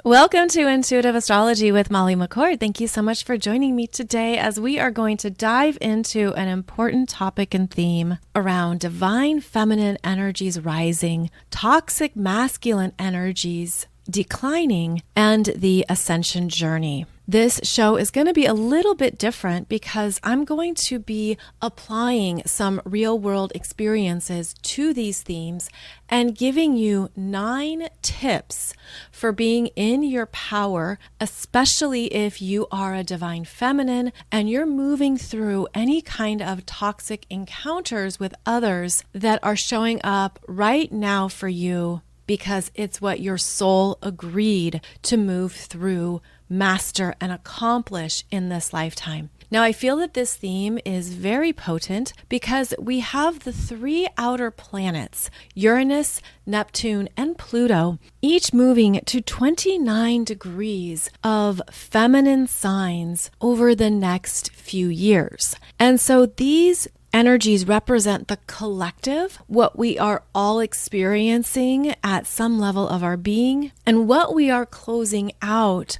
Welcome to Intuitive Astrology with Molly McCord. Thank you so much for joining me today as we are going to dive into an important topic and theme around divine feminine energies rising, toxic masculine energies declining, and the ascension journey. This show is going to be a little bit different because I'm going to be applying some real world experiences to these themes and giving you 9 tips for being in your power, especially if you are a divine feminine and you're moving through any kind of toxic encounters with others that are showing up right now for you because it's what your soul agreed to move through, master, and accomplish in this lifetime. Now, I feel that this theme is very potent because we have the 3 outer planets, Uranus, Neptune, and Pluto, each moving to 29 degrees of feminine signs over the next few years. And so these energies represent the collective, what we are all experiencing at some level of our being, and what we are closing out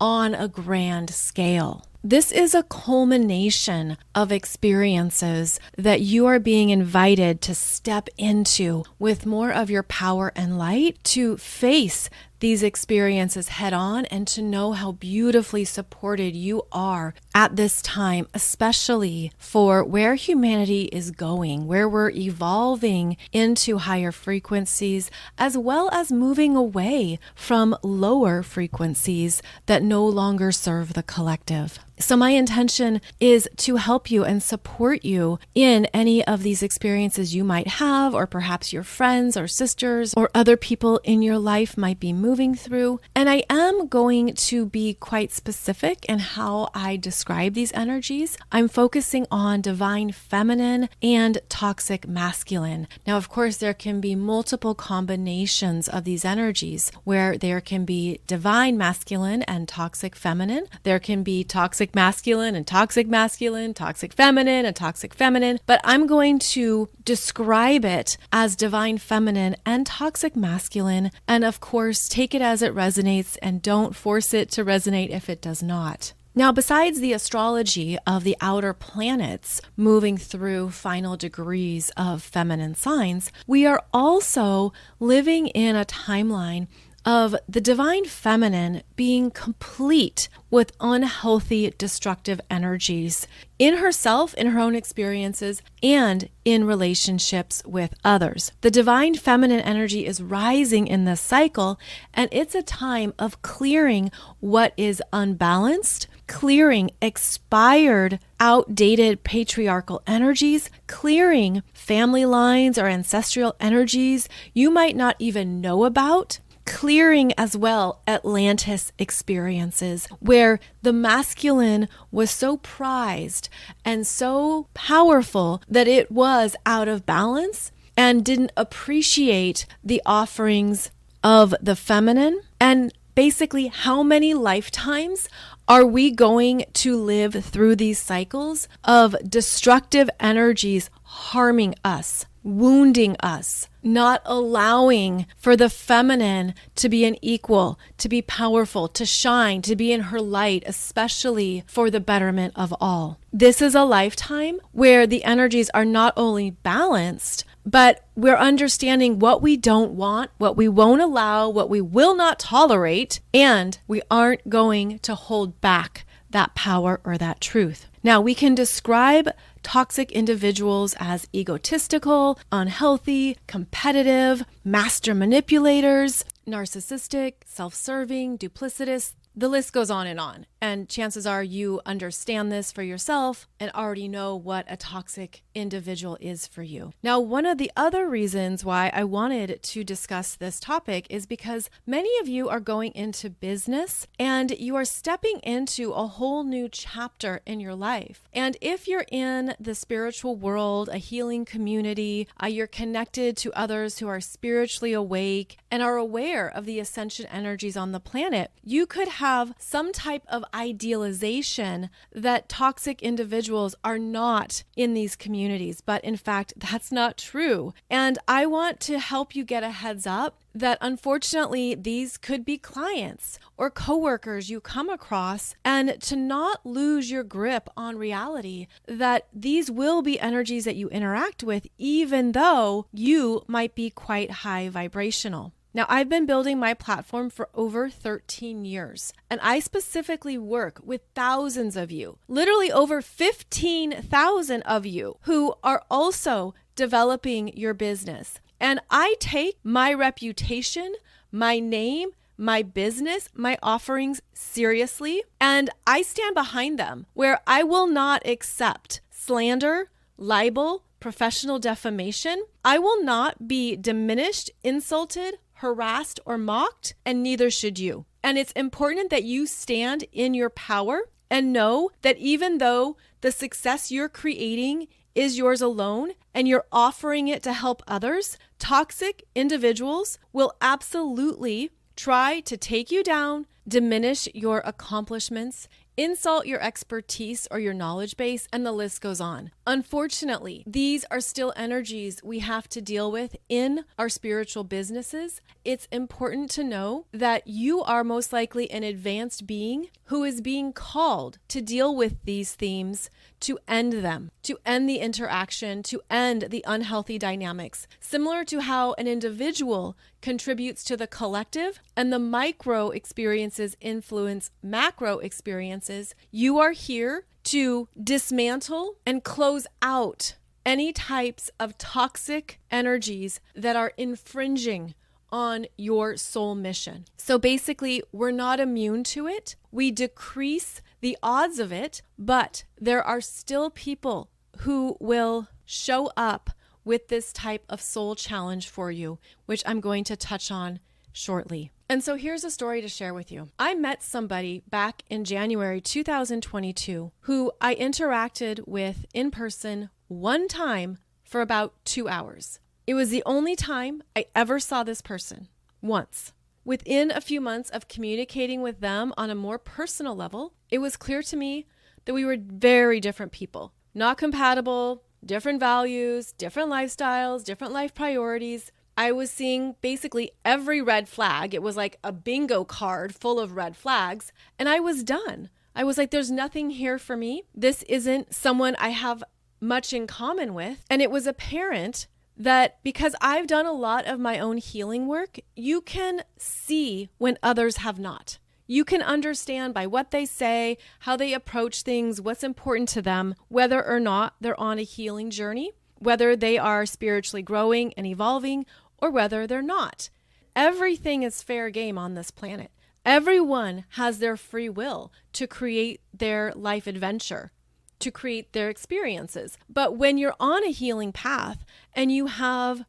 on a grand scale. This is a culmination of experiences that you are being invited to step into with more of your power and light to face these experiences head on and to know how beautifully supported you are at this time, especially for where humanity is going, where we're evolving into higher frequencies, as well as moving away from lower frequencies that no longer serve the collective. So my intention is to help you and support you in any of these experiences you might have, or perhaps your friends or sisters or other people in your life might be moving through. And I am going to be quite specific in how I describe these energies. I'm focusing on divine feminine and toxic masculine. Now, of course, there can be multiple combinations of these energies where there can be divine masculine and toxic feminine. There can be toxic masculine and toxic masculine, toxic feminine and toxic feminine, but I'm going to describe it as divine feminine and toxic masculine, and of course take it as it resonates and don't force it to resonate if it does not. Now, besides the astrology of the outer planets moving through final degrees of feminine signs, we are also living in a timeline of the divine feminine being complete with unhealthy, destructive energies in herself, in her own experiences, and in relationships with others. The divine feminine energy is rising in this cycle, and it's a time of clearing what is unbalanced, clearing expired, outdated patriarchal energies, clearing family lines or ancestral energies you might not even know about, clearing as well Atlantis experiences where the masculine was so prized and so powerful that it was out of balance and didn't appreciate the offerings of the feminine. And basically, how many lifetimes are we going to live through these cycles of destructive energies harming us, wounding us, not allowing for the feminine to be an equal, to be powerful, to shine, to be in her light, especially for the betterment of all? This is a lifetime where the energies are not only balanced, but we're understanding what we don't want, what we won't allow, what we will not tolerate, and we aren't going to hold back that power or that truth. Now, we can describe toxic individuals as egotistical, unhealthy, competitive, master manipulators, narcissistic, self-serving, duplicitous. The list goes on. And chances are you understand this for yourself and already know what a toxic individual is for you. Now, one of the other reasons why I wanted to discuss this topic is because many of you are going into business and you are stepping into a whole new chapter in your life. And if you're in the spiritual world, a healing community, you're connected to others who are spiritually awake and are aware of the ascension energies on the planet, you could have some type of idealization that toxic individuals are not in these communities, but in fact, that's not true. And I want to help you get a heads up that unfortunately these could be clients or coworkers you come across, and to not lose your grip on reality that these will be energies that you interact with, even though you might be quite high vibrational. Now, I've been building my platform for over 13 years, and I specifically work with thousands of you, literally over 15,000 of you who are also developing your business. And I take my reputation, my name, my business, my offerings seriously, and I stand behind them, where I will not accept slander, libel, professional defamation. I will not be diminished, insulted, harassed, or mocked, and neither should you. And it's important that you stand in your power and know that even though the success you're creating is yours alone and you're offering it to help others, toxic individuals will absolutely try to take you down, diminish your accomplishments, insult your expertise or your knowledge base, and the list goes on. Unfortunately, these are still energies we have to deal with in our spiritual businesses. It's important to know that you are most likely an advanced being who is being called to deal with these themes, to end them, to end the interaction, to end the unhealthy dynamics. Similar to how an individual contributes to the collective and the micro experiences influence macro experiences, you are here to dismantle and close out any types of toxic energies that are infringing on your soul mission. So basically, we're not immune to it. We decrease the odds of it, but there are still people who will show up with this type of soul challenge for you, which I'm going to touch on shortly. And so here's a story to share with you. I met somebody back in January 2022 who I interacted with in person one time for about 2 hours. It was the only time I ever saw this person, once. Within a few months of communicating with them on a more personal level, it was clear to me that we were very different people, not compatible, different values, different lifestyles, different life priorities. I was seeing basically every red flag. It was like a bingo card full of red flags, and I was done. I was like, there's nothing here for me. This isn't someone I have much in common with. And it was apparent that because I've done a lot of my own healing work, you can see when others have not. You can understand by what they say, how they approach things, what's important to them, whether or not they're on a healing journey, whether they are spiritually growing and evolving, or whether they're not. Everything is fair game on this planet. Everyone has their free will to create their life adventure, to create their experiences. But when you're on a healing path and you have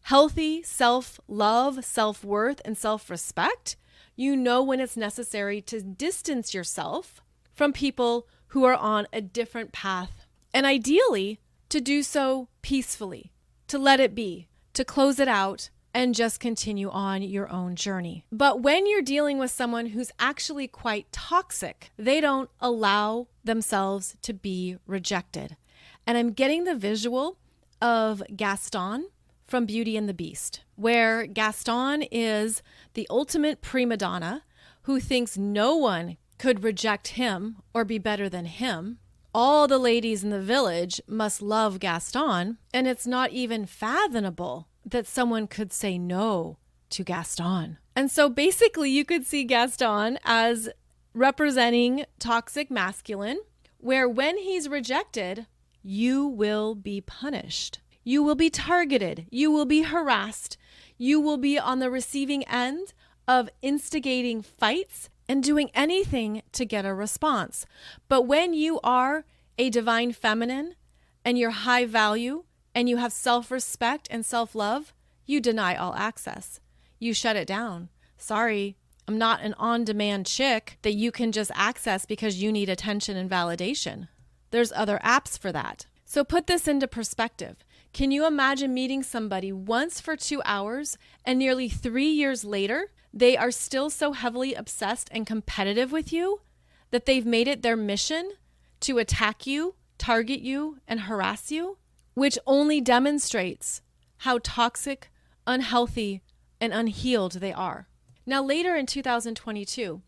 healthy self-love, self-worth, and self-respect, you know when it's necessary to distance yourself from people who are on a different path. And ideally, to do so peacefully, to let it be, to close it out, and just continue on your own journey. But when you're dealing with someone who's actually quite toxic, they don't allow themselves to be rejected. And I'm getting the visual of Gaston from Beauty and the Beast, where Gaston is the ultimate prima donna who thinks no one could reject him or be better than him. All the ladies in the village must love Gaston, and it's not even fathomable that someone could say no to Gaston. And so basically you could see Gaston as representing toxic masculine, where when he's rejected, you will be punished. You will be targeted. You will be harassed. You will be on the receiving end of instigating fights and doing anything to get a response. But when you are a divine feminine and you're high value and you have self-respect and self-love, you deny all access. You shut it down. Sorry, I'm not an on-demand chick that you can just access because you need attention and validation. There's other apps for that. So put this into perspective. Can you imagine meeting somebody once for 2 hours and nearly 3 years later, they are still so heavily obsessed and competitive with you that they've made it their mission to attack you, target you, and harass you? Which only demonstrates how toxic, unhealthy, and unhealed they are. Now, later in 2022,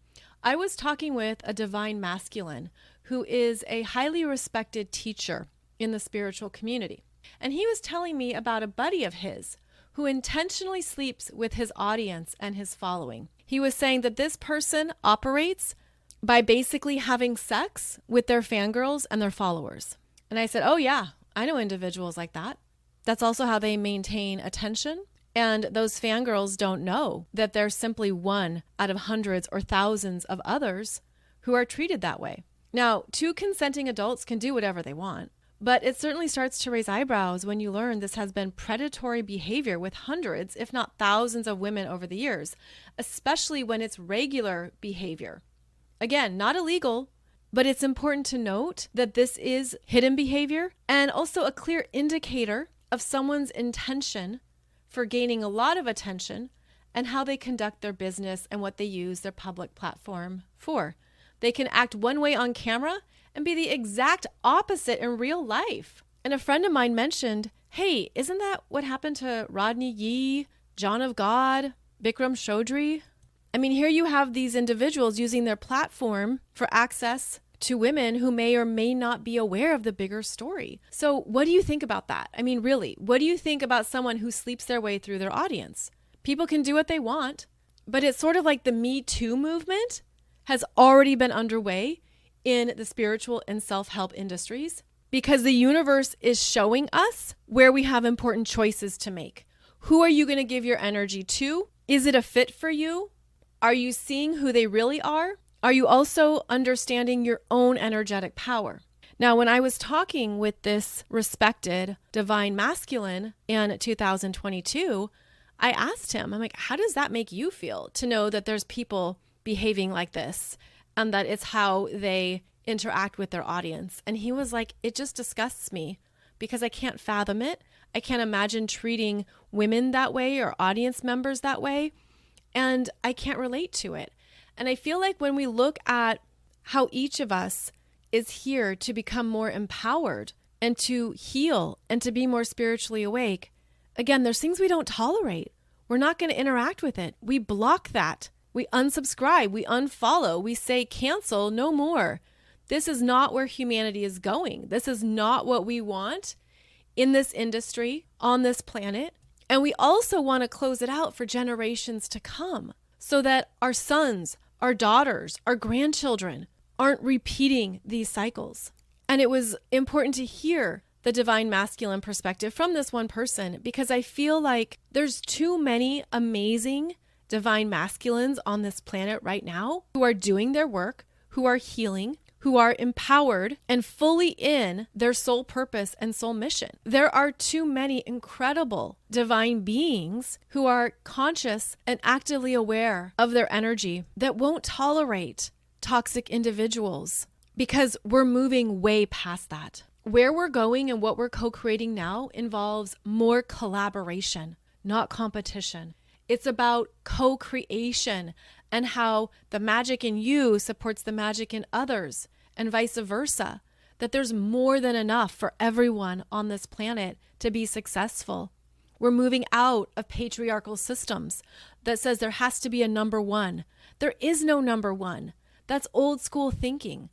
I was talking with a divine masculine who is a highly respected teacher in the spiritual community. And he was telling me about a buddy of his who intentionally sleeps with his audience and his following. He was saying that this person operates by basically having sex with their fangirls and their followers. And I said, oh yeah, I know individuals like that. That's also how they maintain attention. And those fangirls don't know that they're simply one out of hundreds or thousands of others who are treated that way. Now, two consenting adults can do whatever they want, but it certainly starts to raise eyebrows when you learn this has been predatory behavior with hundreds, if not thousands of women over the years, especially when it's regular behavior. Again, not illegal, but it's important to note that this is hidden behavior and also a clear indicator of someone's intention for gaining a lot of attention and how they conduct their business and what they use their public platform for. They can act one way on camera and be the exact opposite in real life. And a friend of mine mentioned, hey, isn't that what happened to Rodney Yee, John of God, Bikram Chaudhry? I mean, here you have these individuals using their platform for access to women who may or may not be aware of the bigger story. So what do you think about that? I mean, really, what do you think about someone who sleeps their way through their audience? People can do what they want, but it's sort of like the Me Too movement has already been underway in the spiritual and self-help industries because the universe is showing us where we have important choices to make. Who are you going to give your energy to? Is it a fit for you? Are you seeing who they really are? Are you also understanding your own energetic power? Now, when I was talking with this respected divine masculine in 2022, I asked him, I'm like, how does that make you feel to know that there's people behaving like this and that it's how they interact with their audience? And he was like, it just disgusts me because I can't fathom it. I can't imagine treating women that way or audience members that way. And I can't relate to it. And I feel like when we look at how each of us is here to become more empowered and to heal and to be more spiritually awake, again, there's things we don't tolerate. We're not going to interact with it. We block that. We unsubscribe. We unfollow. We say cancel, no more. This is not where humanity is going. This is not what we want in this industry, on this planet. And we also want to close it out for generations to come so that our sons, our daughters, our grandchildren aren't repeating these cycles. And it was important to hear the divine masculine perspective from this one person because I feel like there's too many amazing divine masculines on this planet right now who are doing their work, who are healing, who are empowered and fully in their soul purpose and soul mission. There are too many incredible divine beings who are conscious and actively aware of their energy that won't tolerate toxic individuals because we're moving way past that. Where we're going and what we're co-creating now involves more collaboration, not competition. It's about co-creation and how the magic in you supports the magic in others and vice versa, that there's more than enough for everyone on this planet to be successful. We're moving out of patriarchal systems that says there has to be a number one. There is no number one. That's old school thinking.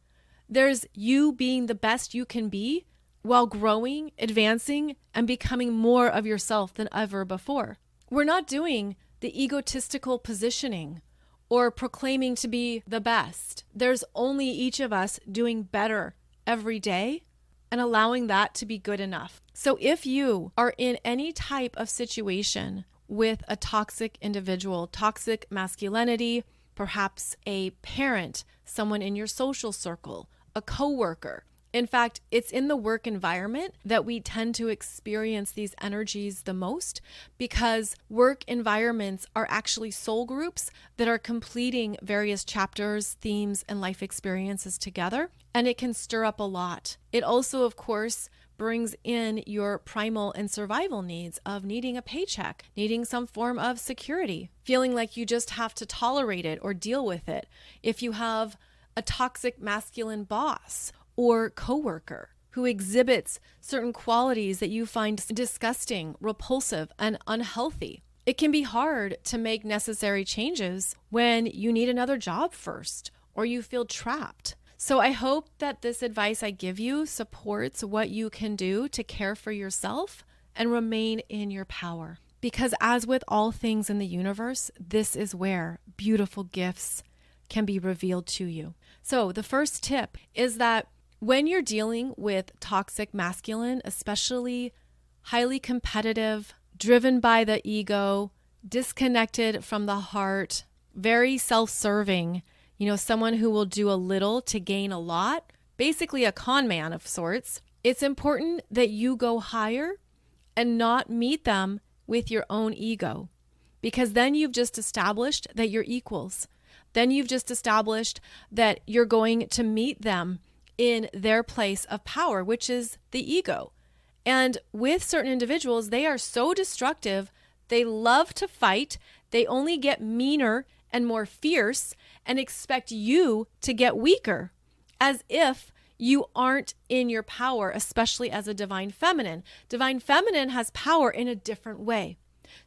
There's you being the best you can be while growing, advancing, and becoming more of yourself than ever before. We're not doing the egotistical positioning or proclaiming to be the best. There's only each of us doing better every day and allowing that to be good enough. So if you are in any type of situation with a toxic individual, toxic masculinity, perhaps a parent, someone in your social circle, a coworker. In fact, it's in the work environment that we tend to experience these energies the most because work environments are actually soul groups that are completing various chapters, themes, and life experiences together, and it can stir up a lot. It also, of course, brings in your primal and survival needs of needing a paycheck, needing some form of security, feeling like you just have to tolerate it or deal with it. If you have a toxic masculine boss or coworker who exhibits certain qualities that you find disgusting, repulsive, and unhealthy, It can be hard to make necessary changes when you need another job first or you feel trapped. So I hope that this advice I give you supports what you can do to care for yourself and remain in your power. Because as with all things in the universe, this is where beautiful gifts can be revealed to you. So the first tip is that when you're dealing with toxic masculine, especially highly competitive, driven by the ego, disconnected from the heart, very self-serving, someone who will do a little to gain a lot, basically a con man of sorts, it's important that you go higher and not meet them with your own ego, because then you've just established that you're equals. Then you've just established that you're going to meet them in their place of power, which is the ego. And with certain individuals, they are so destructive. They love to fight. They only get meaner and more fierce and expect you to get weaker, as if you aren't in your power, especially as a divine feminine. Divine feminine has power in a different way.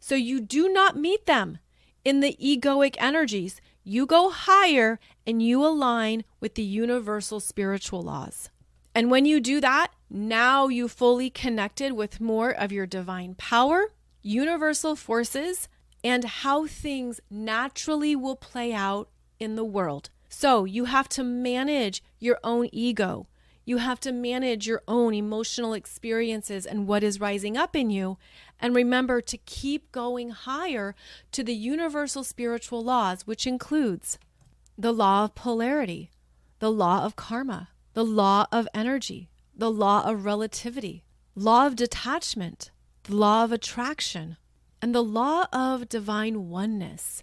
So you do not meet them in the egoic energies. You go higher and you align with the universal spiritual laws. And when you do that, now you fully connected with more of your divine power, universal forces, and how things naturally will play out in the world. So you have to manage your own ego. You have to manage your own emotional experiences and what is rising up in you. And remember to keep going higher to the universal spiritual laws, which includes the law of polarity, the law of karma, the law of energy, the law of relativity, law of detachment, the law of attraction, and the law of divine oneness,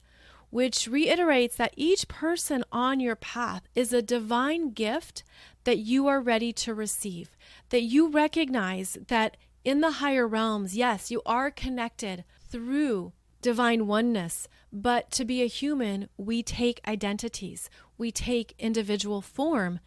which reiterates that each person on your path is a divine gift that you are ready to receive, that you recognize that in the higher realms, yes, you are connected through divine oneness, but to be a human, we take identities, we take individual form,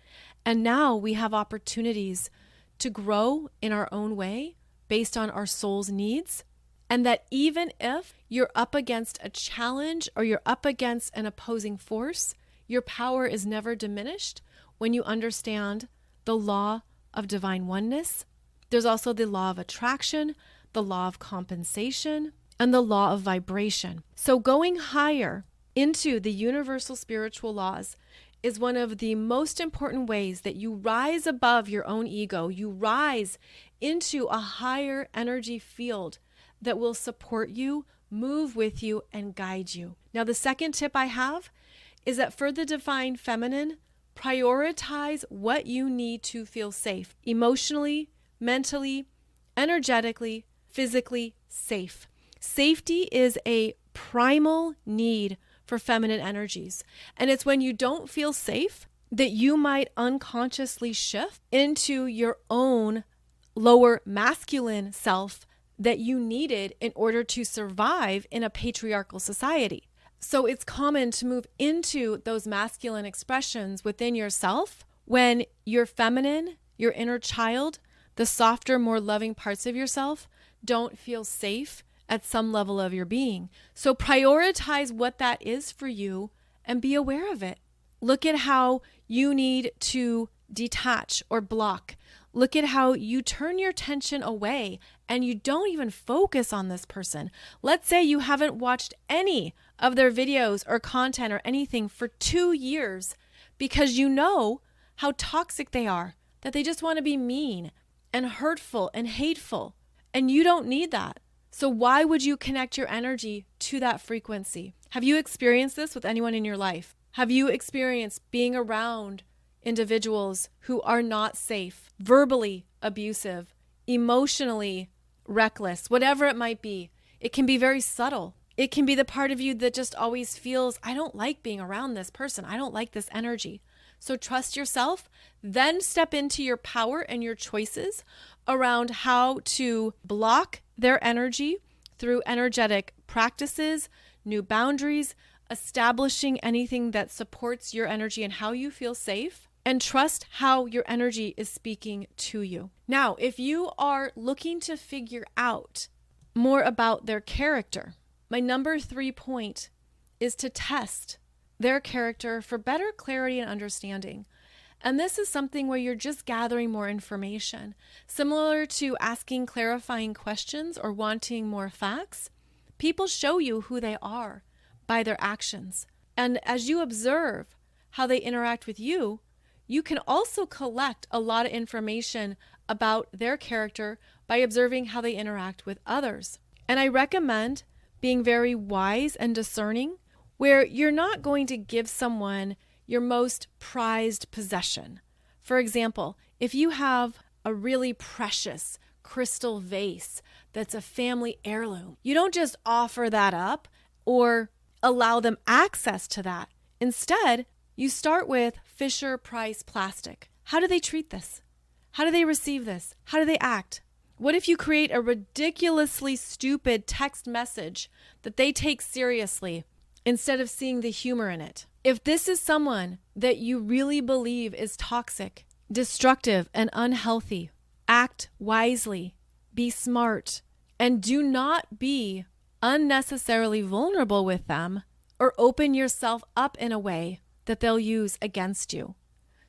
and now we have opportunities to grow in our own way based on our soul's needs. And that even if you're up against a challenge or you're up against an opposing force, your power is never diminished when you understand the law of divine oneness. There's also the law of attraction, the law of compensation, and the law of vibration. So going higher into the universal spiritual laws is one of the most important ways that you rise above your own ego. You rise into a higher energy field that will support you, move with you, and guide you. Now, the second tip I have is that for the divine feminine, prioritize what you need to feel safe, emotionally, mentally, energetically, physically safe. Safety is a primal need for feminine energies. And it's when you don't feel safe that you might unconsciously shift into your own lower masculine self that you needed in order to survive in a patriarchal society. So it's common to move into those masculine expressions within yourself when your feminine, your inner child, the softer, more loving parts of yourself don't feel safe at some level of your being. So prioritize what that is for you and be aware of it. Look at how you need to detach or block. Look at how you turn your attention away and you don't even focus on this person. Let's say you haven't watched any of their videos or content or anything for 2 years because you know how toxic they are, that they just want to be mean and hurtful and hateful. And you don't need that. So why would you connect your energy to that frequency? Have you experienced this with anyone in your life? Have you experienced being around individuals who are not safe, verbally abusive, emotionally reckless, whatever it might be? It can be very subtle. It can be the part of you that just always feels, I don't like being around this person. I don't like this energy. So trust yourself, then step into your power and your choices around how to block their energy through energetic practices, new boundaries, establishing anything that supports your energy and how you feel safe, and trust how your energy is speaking to you. Now, if you are looking to figure out more about their character, My number 3 point is to test their character for better clarity and understanding. And this is something where you're just gathering more information. Similar to asking clarifying questions or wanting more facts, people show you who they are by their actions. And as you observe how they interact with you, you can also collect a lot of information about their character by observing how they interact with others. And I recommend being very wise and discerning, where you're not going to give someone your most prized possession. For example, if you have a really precious crystal vase that's a family heirloom, you don't just offer that up or allow them access to that. Instead, you start with Fisher Price plastic. How do they treat this? How do they receive this? How do they act? What if you create a ridiculously stupid text message that they take seriously instead of seeing the humor in it? If this is someone that you really believe is toxic, destructive, and unhealthy, act wisely, be smart, and do not be unnecessarily vulnerable with them or open yourself up in a way that they'll use against you.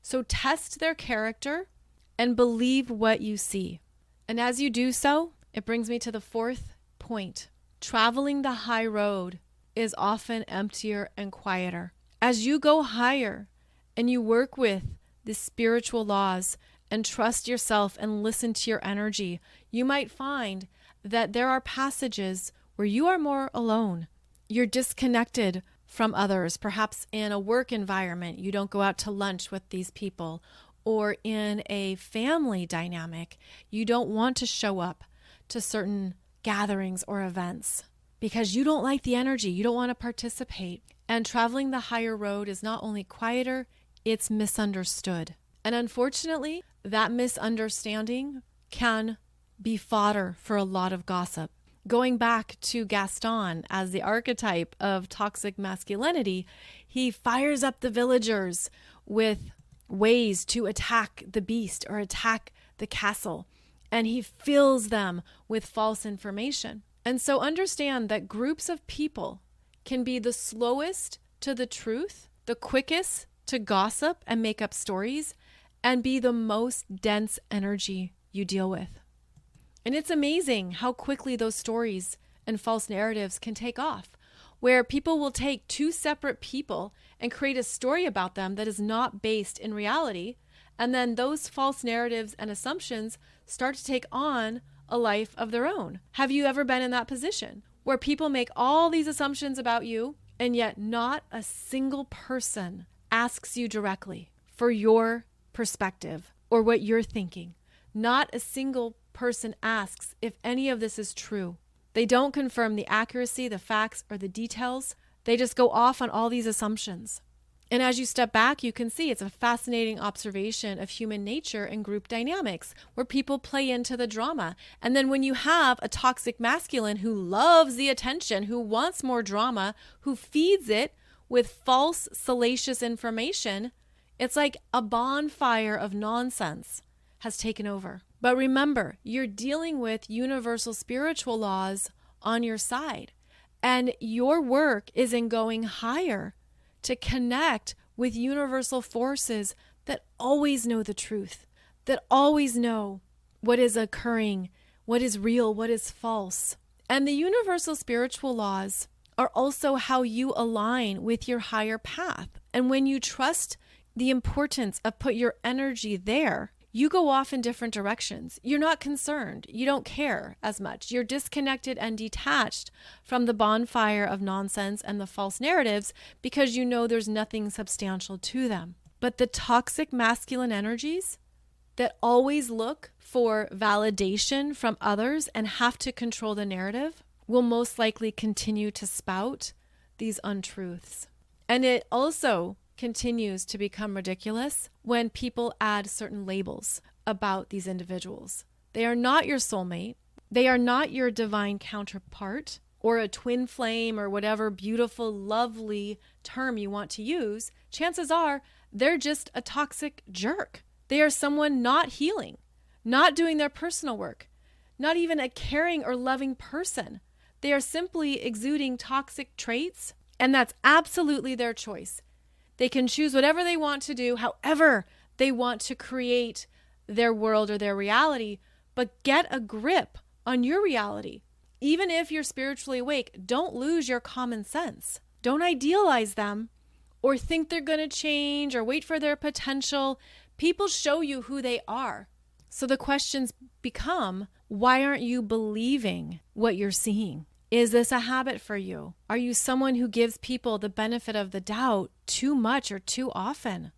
So test their character and believe what you see. And as you do so, it brings me to the 4th point. Traveling the high road is often emptier and quieter. As you go higher and you work with the spiritual laws and trust yourself and listen to your energy, you might find that there are passages where you are more alone. You're disconnected from others, perhaps in a work environment. You don't go out to lunch with these people, or in a family dynamic, you don't want to show up to certain gatherings or events because you don't like the energy. You don't want to participate. And traveling the higher road is not only quieter, it's misunderstood. And unfortunately, that misunderstanding can be fodder for a lot of gossip. Going back to Gaston as the archetype of toxic masculinity, he fires up the villagers with ways to attack the beast or attack the castle, and he fills them with false information. And so understand that groups of people can be the slowest to the truth, the quickest to gossip and make up stories, and be the most dense energy you deal with. And it's amazing how quickly those stories and false narratives can take off, where people will take 2 separate people and create a story about them that is not based in reality. And then those false narratives and assumptions start to take on a life of their own. Have you ever been in that position where people make all these assumptions about you and yet not a single person asks you directly for your perspective or what you're thinking? Not a single person asks if any of this is true. They don't confirm the accuracy, the facts, or the details. They just go off on all these assumptions. And as you step back, you can see it's a fascinating observation of human nature and group dynamics where people play into the drama. And then when you have a toxic masculine who loves the attention, who wants more drama, who feeds it with false, salacious information, it's like a bonfire of nonsense has taken over. But remember, you're dealing with universal spiritual laws on your side. And your work is in going higher to connect with universal forces that always know the truth, that always know what is occurring, what is real, what is false. And the universal spiritual laws are also how you align with your higher path. And when you trust the importance of put your energy there, you go off in different directions. You're not concerned. You don't care as much. You're disconnected and detached from the bonfire of nonsense and the false narratives because you know there's nothing substantial to them. But the toxic masculine energies that always look for validation from others and have to control the narrative will most likely continue to spout these untruths. And it also continues to become ridiculous when people add certain labels about these individuals. They are not your soulmate. They are not your divine counterpart or a twin flame or whatever beautiful, lovely term you want to use. Chances are they're just a toxic jerk. They are someone not healing, not doing their personal work, not even a caring or loving person. They are simply exuding toxic traits, and that's absolutely their choice. They can choose whatever they want to do, however they want to create their world or their reality, but get a grip on your reality. Even if you're spiritually awake, don't lose your common sense. Don't idealize them or think they're going to change or wait for their potential. People show you who they are. So the questions become, why aren't you believing what you're seeing? Is this a habit for you? Are you someone who gives people the benefit of the doubt too much or too often?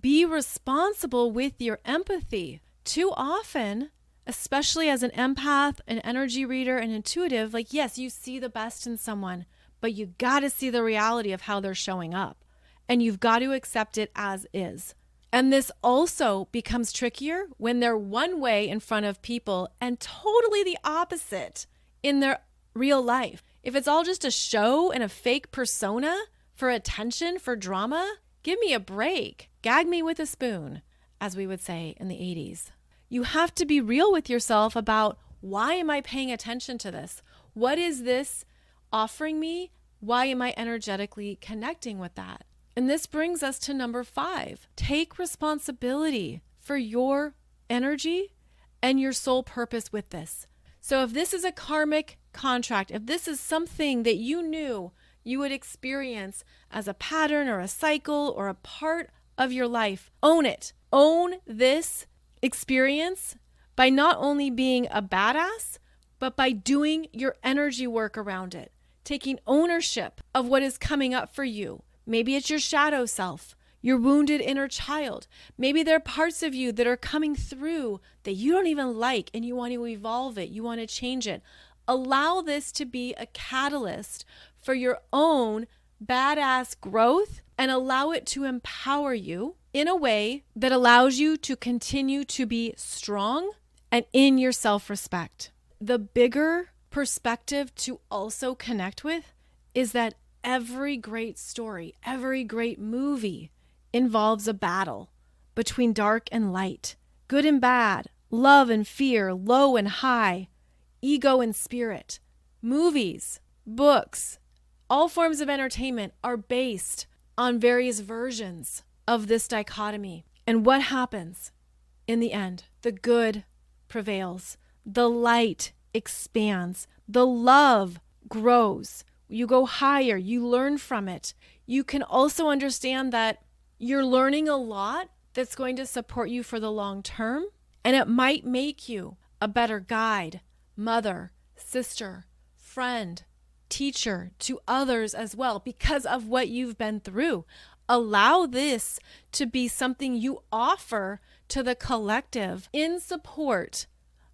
Be responsible with your empathy. Too often, especially as an empath, an energy reader, an intuitive, like, yes, you see the best in someone, but you got to see the reality of how they're showing up. And you've got to accept it as is. And this also becomes trickier when they're one way in front of people and totally the opposite in their real life. If it's all just a show and a fake persona for attention, for drama, give me a break. Gag me with a spoon, as we would say in the 80s. You have to be real with yourself about, why am I paying attention to this? What is this offering me? Why am I energetically connecting with that? And this brings us to number 5. Take responsibility for your energy and your soul purpose with this. So if this is a karmic contract, if this is something that you knew you would experience as a pattern or a cycle or a part of your life, own it. Own this experience by not only being a badass, but by doing your energy work around it, taking ownership of what is coming up for you. Maybe it's your shadow self, your wounded inner child. Maybe there are parts of you that are coming through that you don't even like and you want to evolve it, you want to change it. Allow this to be a catalyst for your own badass growth and allow it to empower you in a way that allows you to continue to be strong and in your self-respect. The bigger perspective to also connect with is that every great story, every great movie involves a battle between dark and light, good and bad, love and fear, low and high, ego and spirit. Movies, books, all forms of entertainment are based on various versions of this dichotomy. And what happens in the end? The good prevails. The light expands. The love grows. You go higher. You learn from it. You can also understand that you're learning a lot that's going to support you for the long term. And it might make you a better guide, mother, sister, friend, teacher to others as well because of what you've been through. Allow this to be something you offer to the collective in support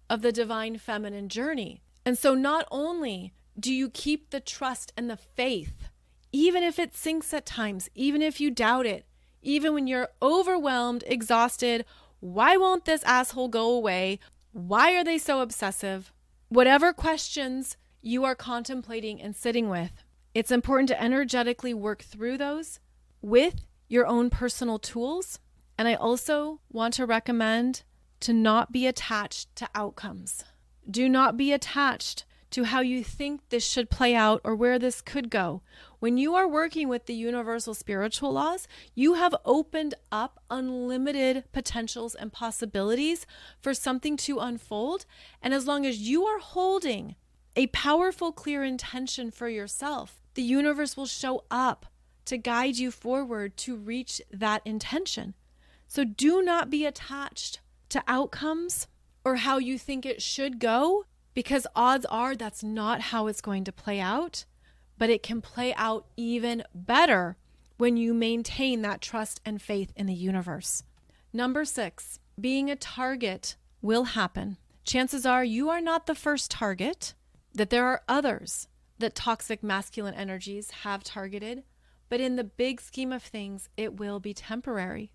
of the divine feminine journey. And so not only do you keep the trust and the faith, even if it sinks at times, even if you doubt it, even when you're overwhelmed, exhausted, why won't this asshole go away? Why are they so obsessive? Whatever questions you are contemplating and sitting with, it's important to energetically work through those with your own personal tools. And I also want to recommend to not be attached to outcomes. Do not be attached to how you think this should play out or where this could go. When you are working with the universal spiritual laws, you have opened up unlimited potentials and possibilities for something to unfold. And as long as you are holding a powerful, clear intention for yourself, the universe will show up to guide you forward to reach that intention. So do not be attached to outcomes or how you think it should go, because odds are that's not how it's going to play out, but it can play out even better when you maintain that trust and faith in the universe. Number 6, being a target will happen. Chances are you are not the first target, that there are others that toxic masculine energies have targeted, but in the big scheme of things, it will be temporary.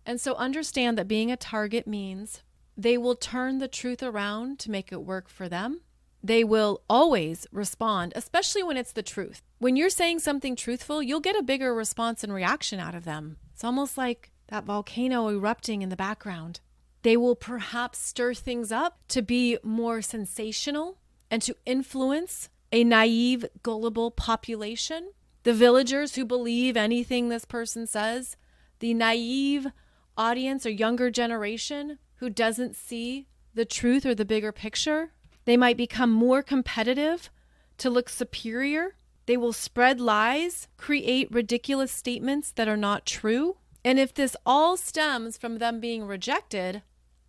And so understand that being a target means they will turn the truth around to make it work for them. They will always respond, especially when it's the truth. When you're saying something truthful, you'll get a bigger response and reaction out of them. It's almost like that volcano erupting in the background. They will perhaps stir things up to be more sensational and to influence a naive, gullible population, the villagers who believe anything this person says, the naive audience or younger generation who doesn't see the truth or the bigger picture. They might become more competitive to look superior. They will spread lies, create ridiculous statements that are not true. And if this all stems from them being rejected,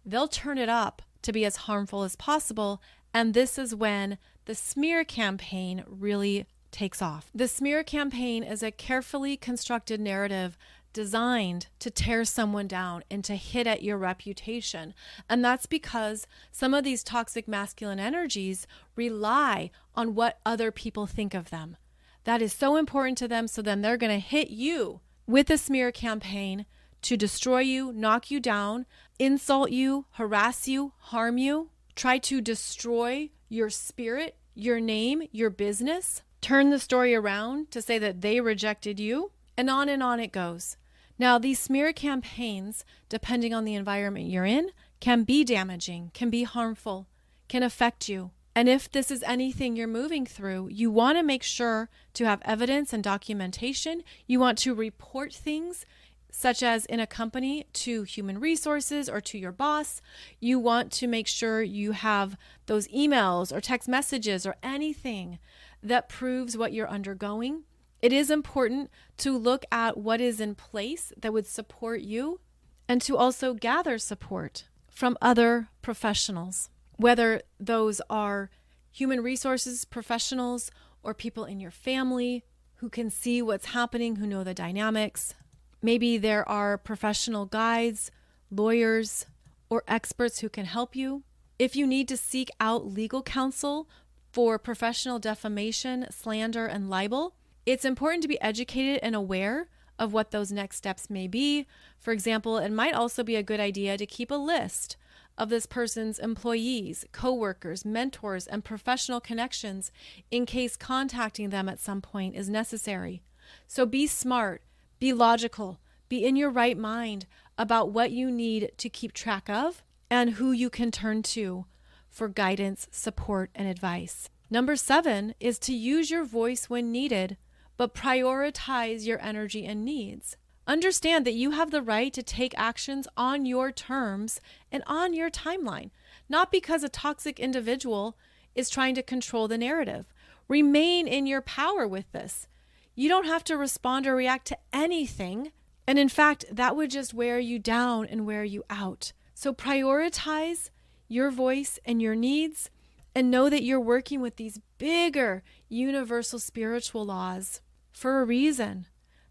they'll turn it up to be as harmful as possible. And this is when the smear campaign really takes off. The smear campaign is a carefully constructed narrative designed to tear someone down and to hit at your reputation. And that's because some of these toxic masculine energies rely on what other people think of them. That is so important to them. So then they're going to hit you with a smear campaign to destroy you, knock you down, insult you, harass you, harm you, try to destroy your spirit, your name, your business, turn the story around to say that they rejected you, and on it goes. Now, these smear campaigns, depending on the environment you're in, can be damaging, can be harmful, can affect you. And if this is anything you're moving through, you want to make sure to have evidence and documentation. You want to report things, such as in a company, to human resources or to your boss. You want to make sure you have those emails or text messages or anything that proves what you're undergoing. It is important to look at what is in place that would support you and to also gather support from other professionals, whether those are human resources professionals or people in your family who can see what's happening, who know the dynamics. Maybe there are professional guides, lawyers, or experts who can help you. If you need to seek out legal counsel for professional defamation, slander, and libel, it's important to be educated and aware of what those next steps may be. For example, it might also be a good idea to keep a list of this person's employees, coworkers, mentors, and professional connections in case contacting them at some point is necessary. So be smart, be logical, be in your right mind about what you need to keep track of and who you can turn to for guidance, support, and advice. Number 7 is to use your voice when needed, but prioritize your energy and needs. Understand that you have the right to take actions on your terms and on your timeline, not because a toxic individual is trying to control the narrative. Remain in your power with this. You don't have to respond or react to anything. And in fact, that would just wear you down and wear you out. So prioritize your voice and your needs and know that you're working with these bigger universal spiritual laws for a reason.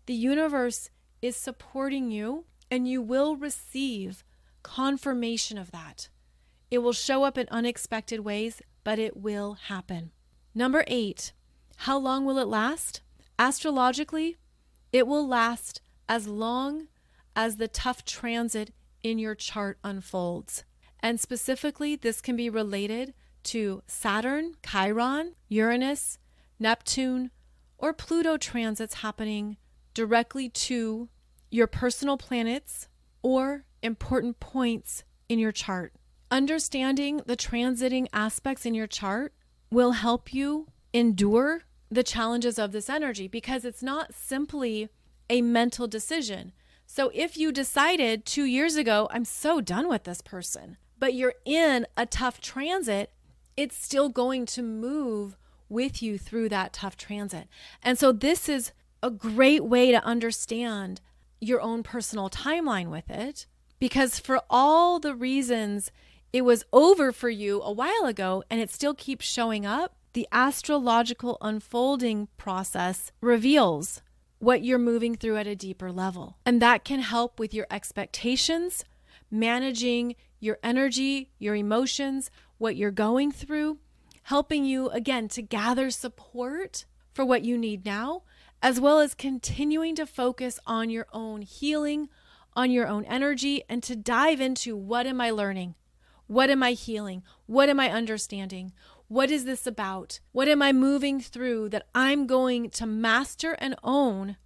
The universe is supporting you and you will receive confirmation of that. It will show up in unexpected ways, but it will happen. Number 8, how long will it last? Astrologically, it will last as long as the tough transit in your chart unfolds. And specifically, this can be related to Saturn, Chiron, Uranus, Neptune, or Pluto transits happening directly to your personal planets or important points in your chart. Understanding the transiting aspects in your chart will help you endure the challenges of this energy because it's not simply a mental decision. So if you decided 2 years ago, I'm so done with this person, but you're in a tough transit, it's still going to move with you through that tough transit. And so this is a great way to understand your own personal timeline with it, because for all the reasons it was over for you a while ago and it still keeps showing up, the astrological unfolding process reveals what you're moving through at a deeper level. And that can help with your expectations, managing your energy, your emotions, what you're going through, helping you, again, to gather support for what you need now, as well as continuing to focus on your own healing, on your own energy, and to dive into what am I learning? What am I healing? What am I understanding? What is this about? What am I moving through that I'm going to master and own?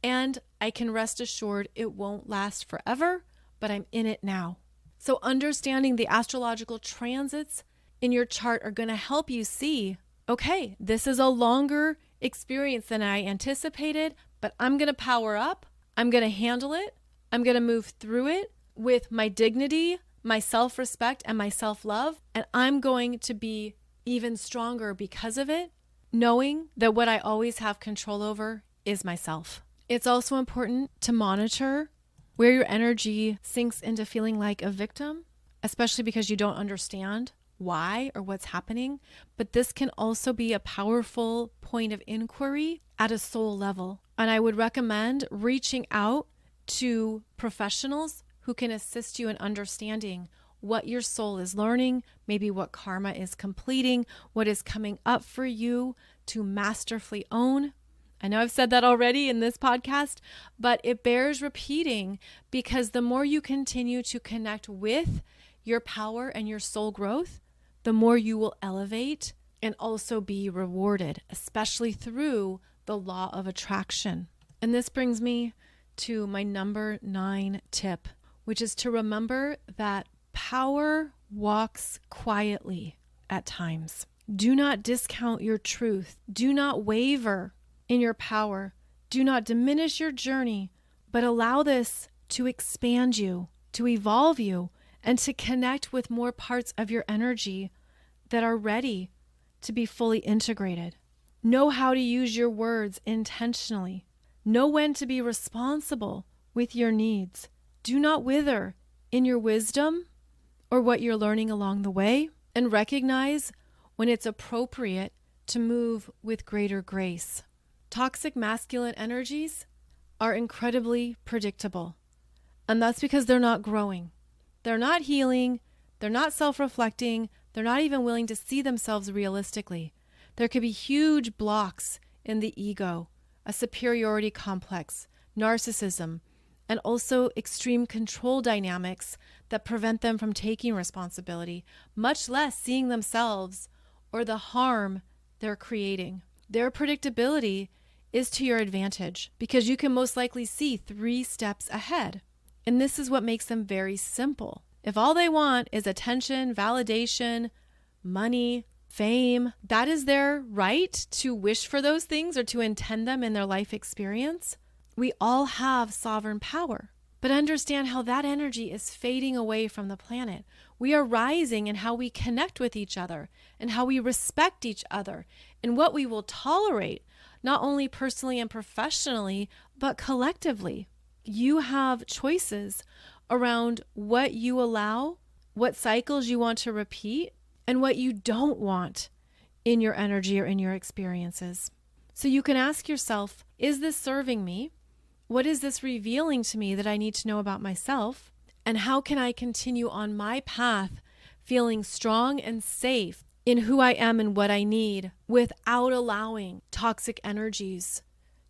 And I can rest assured it won't last forever, but I'm in it now. So understanding the astrological transits in your chart are going to help you see okay, this is a longer experience than I anticipated, but I'm going to power up. I'm going to handle it. I'm going to move through it with my dignity, my self-respect, and my self-love. And I'm going to be even stronger because of it, knowing that what I always have control over is myself. It's also important to monitor where your energy sinks into feeling like a victim, especially because you don't understand why or what's happening. But this can also be a powerful point of inquiry at a soul level. And I would recommend reaching out to professionals who can assist you in understanding what your soul is learning, maybe what karma is completing, what is coming up for you to masterfully own. I know I've said that already in this podcast, but it bears repeating, because the more you continue to connect with your power and your soul growth, the more you will elevate and also be rewarded, especially through the law of attraction. And this brings me to my number 9 tip, which is to remember that power walks quietly at times. Do not discount your truth. Do not waver in your power. Do not diminish your journey, but allow this to expand you, to evolve you, and to connect with more parts of your energy that are ready to be fully integrated. Know how to use your words intentionally. Know when to be responsible with your needs. Do not wither in your wisdom or what you're learning along the way, and recognize when it's appropriate to move with greater grace. Toxic masculine energies are incredibly predictable, and that's because they're not growing. They're not healing. They're not self-reflecting. They're not even willing to see themselves realistically. There could be huge blocks in the ego, a superiority complex, narcissism, and also extreme control dynamics that prevent them from taking responsibility, much less seeing themselves or the harm they're creating. Their predictability is to your advantage because you can most likely see 3 steps ahead. And this is what makes them very simple. If all they want is attention, validation, money, fame, that is their right to wish for those things or to intend them in their life experience. We all have sovereign power, but understand how that energy is fading away from the planet. We are rising in how we connect with each other and how we respect each other and what we will tolerate, not only personally and professionally, but collectively. You have choices around what you allow, what cycles you want to repeat, and what you don't want in your energy or in your experiences. So you can ask yourself, is this serving me? What is this revealing to me that I need to know about myself? And how can I continue on my path feeling strong and safe in who I am and what I need without allowing toxic energies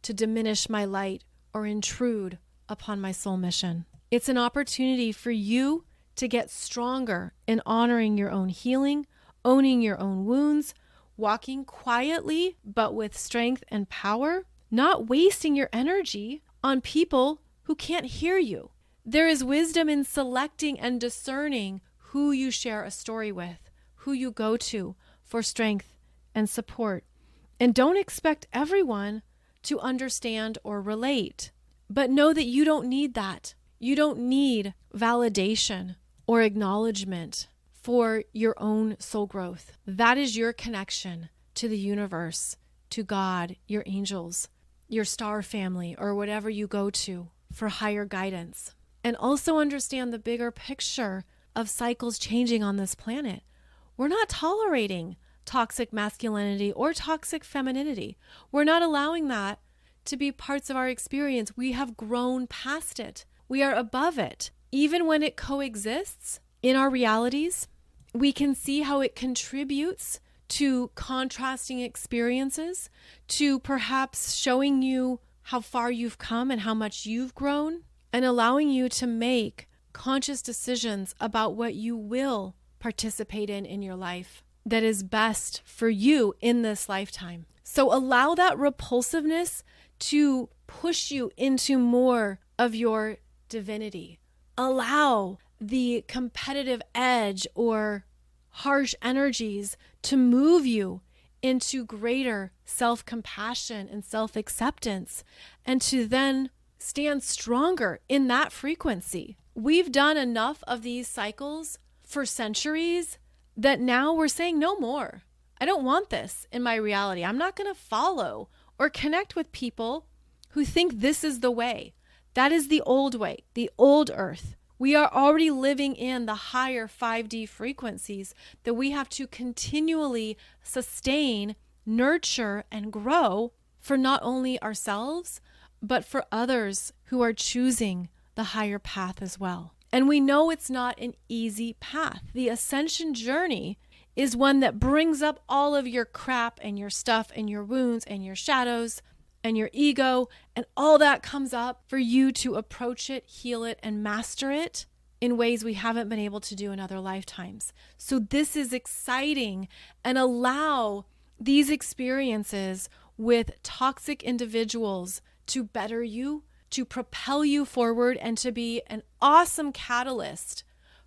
to diminish my light or intrude upon my soul mission? It's an opportunity for you to get stronger in honoring your own healing, owning your own wounds, walking quietly but with strength and power, not wasting your energy on people who can't hear you. There is wisdom in selecting and discerning who you share a story with, who you go to for strength and support. And don't expect everyone to understand or relate, but know that you don't need that. You don't need validation or acknowledgement for your own soul growth. That is your connection to the universe, to God, your angels, your star family, or whatever you go to for higher guidance. And also understand the bigger picture of cycles changing on this planet. We're not tolerating toxic masculinity or toxic femininity. We're not allowing that to be parts of our experience. We have grown past it. We are above it. Even when it coexists in our realities, we can see how it contributes to contrasting experiences, to perhaps showing you how far you've come and how much you've grown, and allowing you to make conscious decisions about what you will participate in your life that is best for you in this lifetime. So allow that repulsiveness to push you into more of your divinity. Allow the competitive edge or harsh energies to move you into greater self-compassion and self-acceptance, and to then stand stronger in that frequency. We've done enough of these cycles for centuries that now we're saying no more. I don't want this in my reality. I'm not going to follow or connect with people who think this is the way. That is the old way, the old earth. We are already living in the higher 5D frequencies that we have to continually sustain, nurture, and grow for not only ourselves, but for others who are choosing the higher path as well. And we know it's not an easy path. The ascension journey is one that brings up all of your crap and your stuff and your wounds and your shadows and your ego, and all that comes up for you to approach it, heal it, and master it in ways we haven't been able to do in other lifetimes. So this is exciting, and allow these experiences with toxic individuals to better you, to propel you forward, and to be an awesome catalyst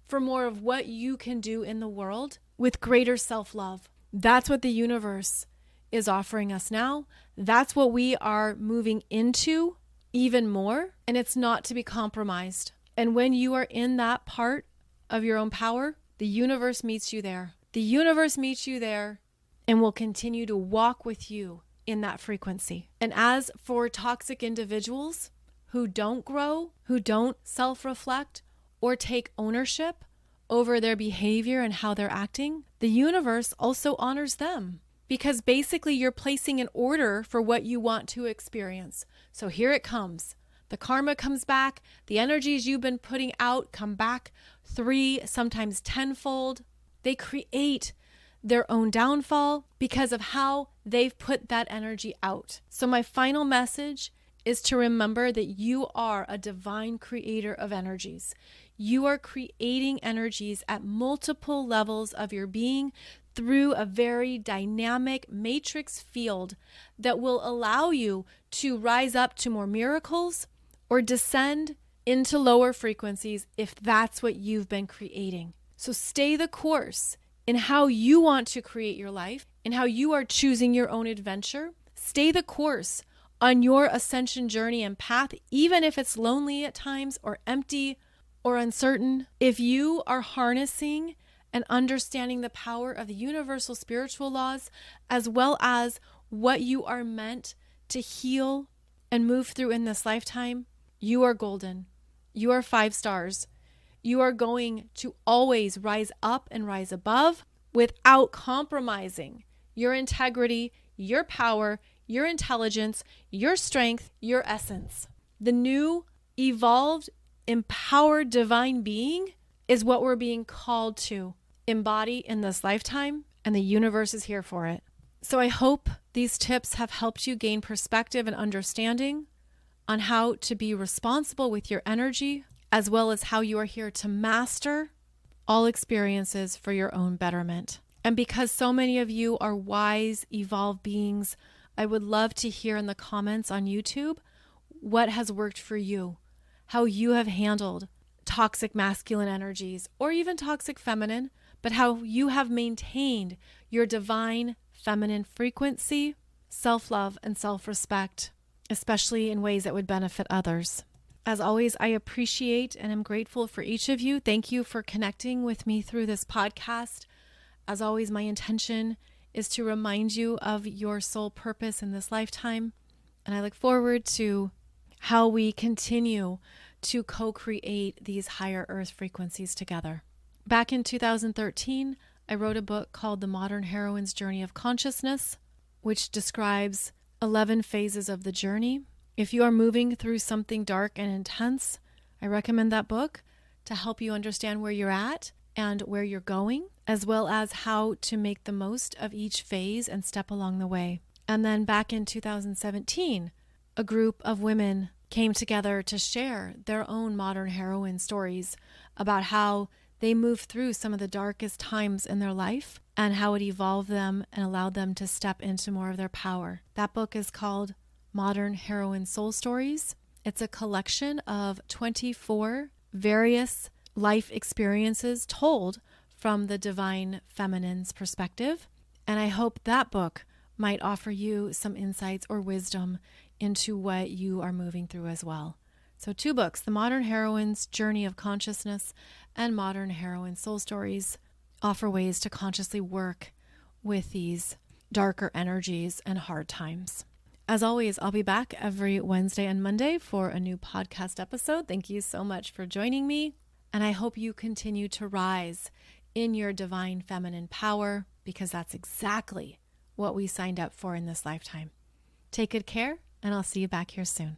for more of what you can do in the world with greater self-love. That's what the universe is offering us now. That's what we are moving into even more, and it's not to be compromised. And when you are in that part of your own power, the universe meets you there. The universe meets you there and will continue to walk with you in that frequency. And as for toxic individuals who don't grow, who don't self-reflect or take ownership over their behavior and how they're acting, the universe also honors them. Because basically you're placing an order for what you want to experience. So here it comes. The karma comes back. The energies you've been putting out come back 3, sometimes 10-fold. They create their own downfall because of how they've put that energy out. So my final message is to remember that you are a divine creator of energies. You are creating energies at multiple levels of your being through a very dynamic matrix field that will allow you to rise up to more miracles or descend into lower frequencies if that's what you've been creating. So stay the course in how you want to create your life and how you are choosing your own adventure. Stay the course on your ascension journey and path, even if it's lonely at times or empty or uncertain. If you are harnessing and understanding the power of the universal spiritual laws, as well as what you are meant to heal and move through in this lifetime, you are golden. You are 5 stars. You are going to always rise up and rise above without compromising your integrity, your power, your intelligence, your strength, your essence. The new, evolved, empowered divine being is what we're being called to embody in this lifetime, and the universe is here for it. So I hope these tips have helped you gain perspective and understanding on how to be responsible with your energy, as well as how you are here to master all experiences for your own betterment. And because so many of you are wise, evolved beings, I would love to hear in the comments on YouTube what has worked for you, how you have handled toxic masculine energies or even toxic feminine, but how you have maintained your divine feminine frequency, self-love, and self-respect, especially in ways that would benefit others. As always, I appreciate and am grateful for each of you. Thank you for connecting with me through this podcast. As always, my intention is to remind you of your soul purpose in this lifetime, and I look forward to how we continue to co-create these higher earth frequencies together. Back in 2013, I wrote a book called The Modern Heroine's Journey of Consciousness, which describes 11 phases of the journey. If you are moving through something dark and intense, I recommend that book to help you understand where you're at and where you're going, as well as how to make the most of each phase and step along the way. And then back in 2017, a group of women came together to share their own modern heroine stories about how they moved through some of the darkest times in their life and how it evolved them and allowed them to step into more of their power. That book is called Modern Heroine Soul Stories. It's a collection of 24 various life experiences told from the divine feminine's perspective. And I hope that book might offer you some insights or wisdom into what you are moving through as well. So 2 books, The Modern Heroine's Journey of Consciousness and Modern Heroine Soul Stories, offer ways to consciously work with these darker energies and hard times. As always, I'll be back every Wednesday and Monday for a new podcast episode. Thank you so much for joining me. And I hope you continue to rise in your divine feminine power, because that's exactly what we signed up for in this lifetime. Take good care, and I'll see you back here soon.